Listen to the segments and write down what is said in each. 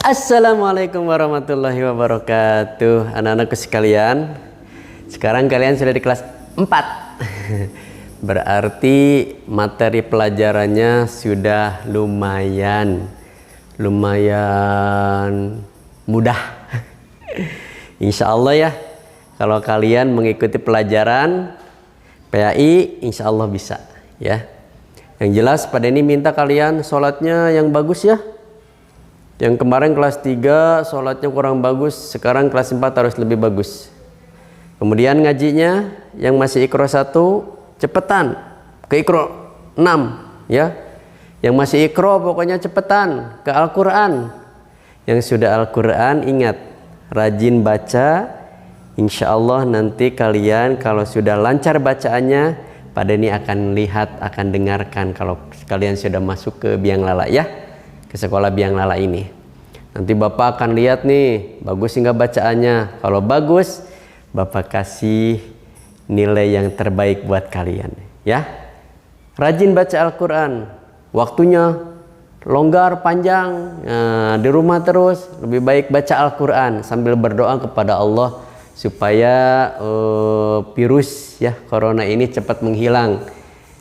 Assalamualaikum warahmatullahi wabarakatuh. Anak-anakku sekalian, sekarang kalian sudah di kelas 4. Berarti materi pelajarannya sudah lumayan mudah. Insya Allah ya, kalau kalian mengikuti pelajaran PAI, insya Allah bisa ya. Yang jelas pada ini minta kalian sholatnya yang bagus ya. Yang kemarin kelas 3 sholatnya kurang bagus, sekarang kelas 4 harus lebih bagus. Kemudian ngajinya yang masih Iqra 1 cepetan ke Iqra 6 ya. Yang masih Iqra pokoknya cepetan ke Al-Quran. Yang sudah Al-Quran ingat, rajin baca. Insya Allah nanti kalian kalau sudah lancar bacaannya, pada ini akan lihat, akan dengarkan kalau kalian sudah masuk ke Biang Lala ya, ke sekolah Biang Lala ini. Nanti Bapak akan lihat nih, bagus nggak bacaannya. Kalau bagus, Bapak kasih nilai yang terbaik buat kalian ya. Rajin baca Al-Quran, waktunya longgar panjang, di rumah terus. Lebih baik baca Al-Quran sambil berdoa kepada Allah supaya virus ya corona ini cepat menghilang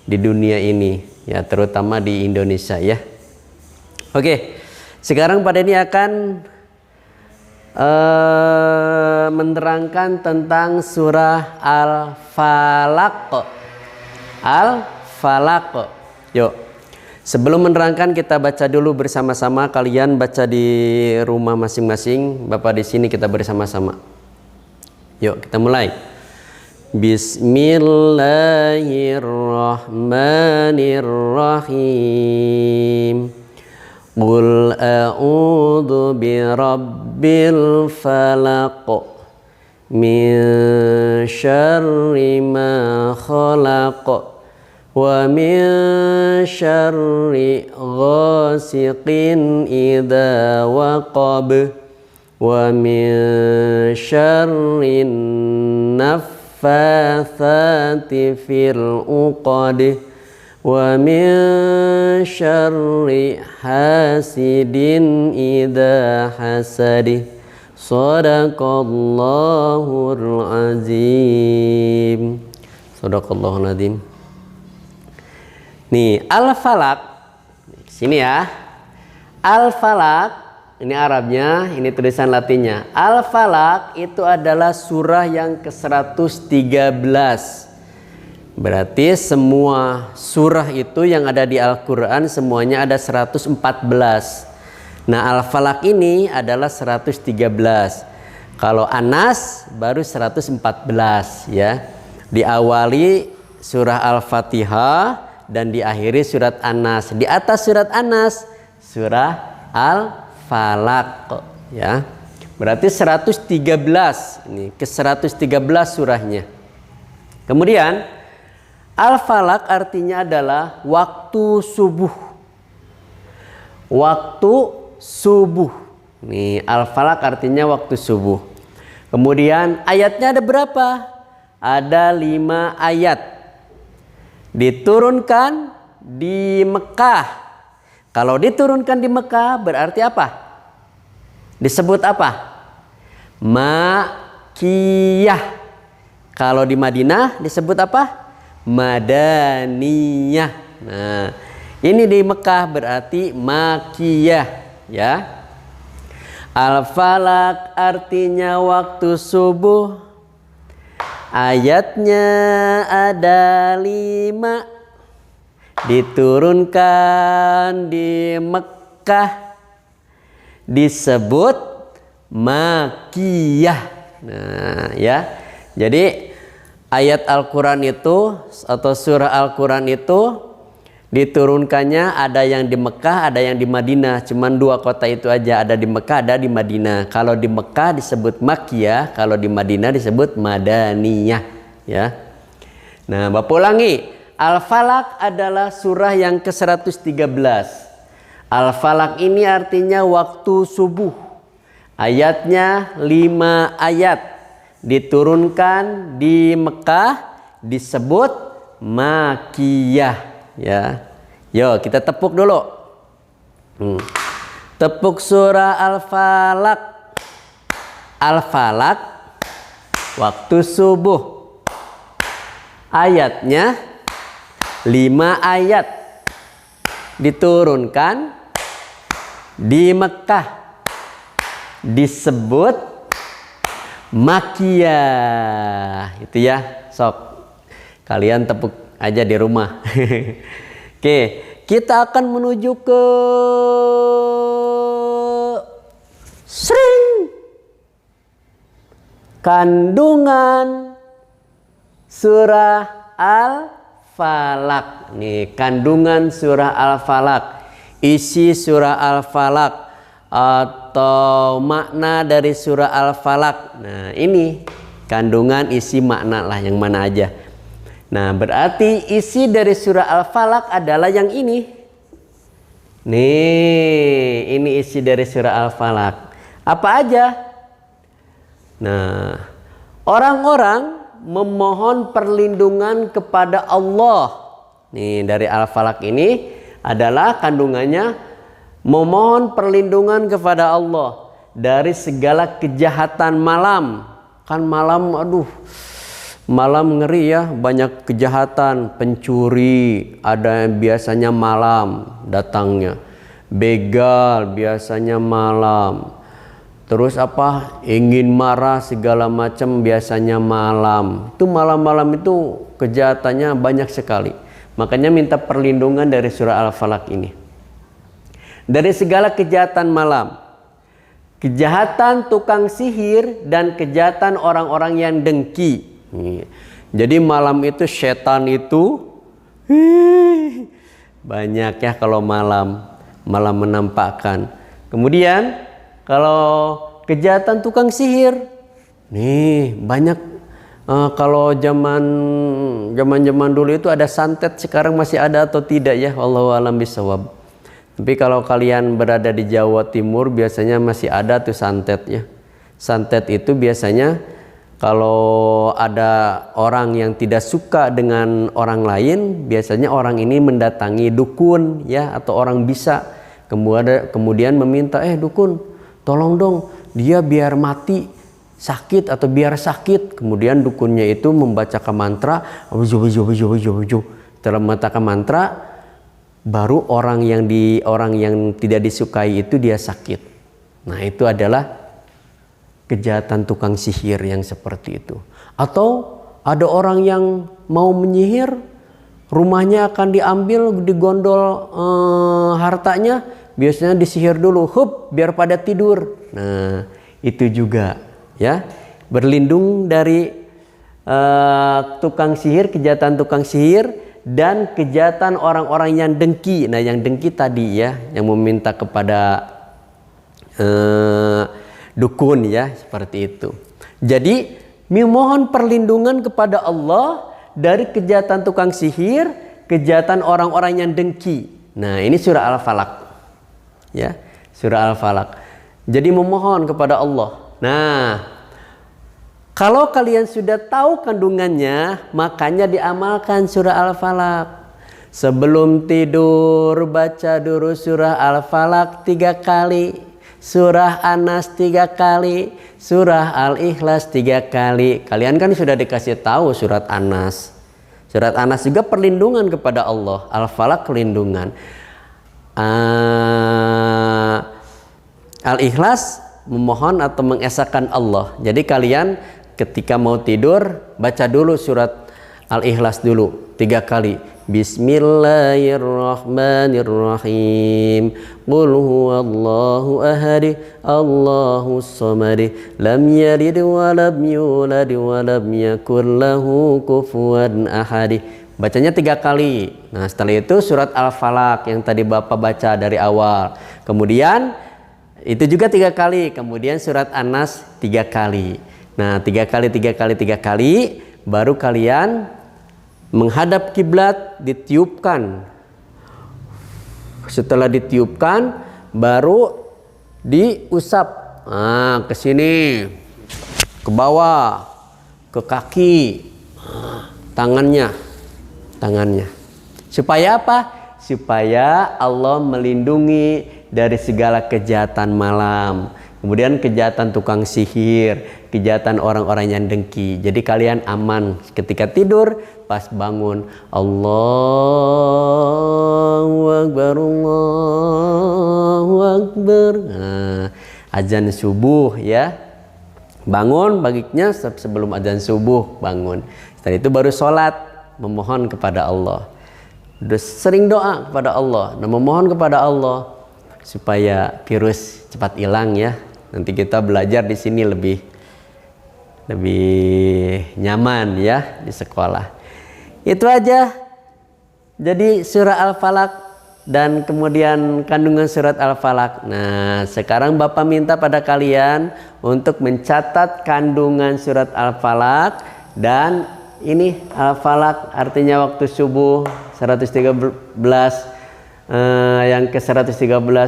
di dunia ini ya, terutama di Indonesia ya. Oke, sekarang pada ini akan menerangkan tentang surah Al-Falaq. Al-Falaq. Yuk, sebelum menerangkan kita baca dulu bersama-sama. Kalian baca di rumah masing-masing, Bapak di sini kita bersama-sama. Yuk kita mulai. Bismillahirrahmanirrahim. Qul a'udzu birabbil falaq min syarri ma khalaq wa min syarri ghasiqin idza waqab wa min syarrin naffatsati fil uqad wa min syarri hasidin idza hasad. Shadaqallahul azim. Shadaqallahul azim. Nih, Al-Falaq. Sini ya. Al-Falaq ini Arabnya, ini tulisan Latinnya. Al-Falaq itu adalah surah yang ke-113. Berarti semua surah itu yang ada di Al-Quran semuanya ada 114. Nah, Al-Falaq ini adalah 113. Kalau An-Nas baru 114 ya. Diawali surah Al-Fatihah dan diakhiri surat An-Nas. Di atas surat An-Nas surah Al-Falaq ya. Berarti 113. Ini ke 113 surahnya. Kemudian Al-Falaq artinya adalah waktu subuh. Waktu subuh. Nih, Al-Falaq artinya waktu subuh. Kemudian ayatnya ada berapa? Ada 5 ayat. Diturunkan di Mekah. Kalau diturunkan di Mekah berarti apa? Disebut apa? Makkiyah. Kalau di Madinah disebut apa? Madaniyah. Nah, ini di Mekah berarti Makkiyah ya. Al-Falaq artinya waktu subuh. Ayatnya ada 5. Diturunkan di Mekah, disebut Makkiyah. Nah ya, jadi ayat Al-Quran itu atau surah Al-Quran itu diturunkannya ada yang di Mekah, ada yang di Madinah. Cuman 2 kota itu aja, ada di Mekah, ada di Madinah. Kalau di Mekah disebut Makkiyah, kalau di Madinah disebut Madaniyah ya. Nah, Bapak ulangi. Al-Falaq adalah surah yang ke-113. Al-Falaq ini artinya waktu subuh. Ayatnya 5 ayat. Diturunkan di Mekah, disebut Makkiyah ya. Yo, kita tepuk dulu. Tepuk surah Al-Falaq. Al-Falaq waktu subuh. Ayatnya 5 ayat. Diturunkan di Mekah. Disebut Makiyah. Itu ya, sok. Kalian tepuk aja di rumah. Oke, kita akan menuju ke kandungan surah Al-Falaq. Nih, kandungan surah Al-Falaq. Isi surah Al-Falaq atau makna dari surah Al-Falaq. Nah, ini kandungan isi makna lah, yang mana aja. Nah, berarti isi dari surah Al-Falaq adalah yang ini. Nih, ini isi dari surah Al-Falaq. Apa aja? Nah, orang-orang memohon perlindungan kepada Allah. Nih, dari Al-Falaq ini adalah kandungannya memohon perlindungan kepada Allah dari segala kejahatan malam. Kan malam, aduh, malam ngeri ya, banyak kejahatan, pencuri, ada yang biasanya malam datangnya. Begal biasanya malam. Terus apa? Ingin marah segala macam biasanya malam. Itu malam-malam itu kejahatannya banyak sekali. Makanya minta perlindungan dari surah Al-Falaq ini. Dari segala kejahatan malam. Kejahatan tukang sihir dan kejahatan orang-orang yang dengki. Jadi malam itu setan itu banyak ya kalau malam menampakkan. Kemudian kalau kejahatan tukang sihir, nih banyak. Kalau zaman dulu itu ada santet, sekarang masih ada atau tidak ya? Wallahu a'lam bishawab. Tapi kalau kalian berada di Jawa Timur biasanya masih ada tuh santet ya. Santet itu biasanya kalau ada orang yang tidak suka dengan orang lain, biasanya orang ini mendatangi dukun ya, atau orang bisa. Kemudian meminta, dukun, tolong dong dia biar mati sakit atau biar sakit. Kemudian dukunnya itu membacakan mantra. Setelah membacakan mantra, baru orang yang tidak disukai itu dia sakit. Nah, itu adalah kejahatan tukang sihir yang seperti itu. Atau ada orang yang mau menyihir, rumahnya akan diambil, digondol hartanya, biasanya disihir dulu, biar pada tidur. Nah, itu juga ya, berlindung dari tukang sihir, kejahatan tukang sihir dan kejahatan orang-orang yang dengki. Nah, yang dengki tadi ya, yang meminta kepada dukun ya, seperti itu. Jadi memohon perlindungan kepada Allah dari kejahatan tukang sihir, kejahatan orang-orang yang dengki. Nah, ini surah Al-Falaq ya, surah Al-Falaq. Jadi memohon kepada Allah. Nah, kalau kalian sudah tahu kandungannya, makanya diamalkan surah Al-Falaq. Sebelum tidur baca dulu surah Al-Falaq 3 kali, surah An-Nas 3 kali, surah Al-Ikhlas 3 kali. Kalian kan sudah dikasih tahu surat An-Nas. Surat An-Nas juga perlindungan kepada Allah, Al-Falaq perlindungan. Al-Ikhlas memohon atau mengesahkan Allah. Jadi kalian ketika mau tidur baca dulu surat Al-Ikhlas dulu 3 kali. Bismillahirrahmanirrahim. Qul huwallahu ahad, Allahus samad, lam yalid wa lam yulad wa lam yakul lahu kufuwan ahad. Bacanya 3 kali. Nah, setelah itu surat Al-Falaq yang tadi Bapak baca dari awal. Kemudian itu juga 3 kali. Kemudian surat An-Nas 3 kali. Nah, 3 kali baru kalian menghadap kiblat, ditiupkan. Setelah ditiupkan baru diusap. Nah, ke sini, ke bawah, ke kaki, tangannya. Supaya apa? Supaya Allah melindungi dari segala kejahatan malam. Kemudian kejahatan tukang sihir, kejahatan orang-orang yang dengki. Jadi kalian aman ketika tidur, pas bangun Allahu Akbar, Allahu Akbar. Nah, azan subuh ya. Bangun baiknya sebelum azan subuh bangun. Setelah itu baru sholat, memohon kepada Allah. Sering doa kepada Allah dan memohon kepada Allah supaya virus cepat hilang ya. Nanti kita belajar di sini lebih nyaman ya di sekolah. Itu aja. Jadi surah Al-Falaq dan kemudian kandungan surat Al-Falaq. Nah, sekarang Bapak minta pada kalian untuk mencatat kandungan surat Al-Falaq dan ini Al-Falaq artinya waktu subuh 113 yang ke 113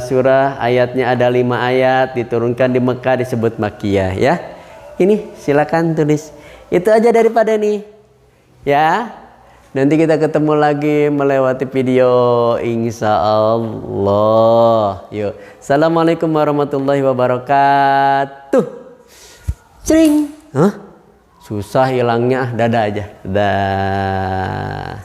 surah, ayatnya ada 5 ayat, diturunkan di Mekah, disebut Makkiyah ya. Ini silakan tulis. Itu aja daripada nih ya. Nanti kita ketemu lagi melewati video insya Allah. Yuk, assalamualaikum warahmatullahi wabarakatuh. Cering. Hah? Susah hilangnya, dadah aja. Dah.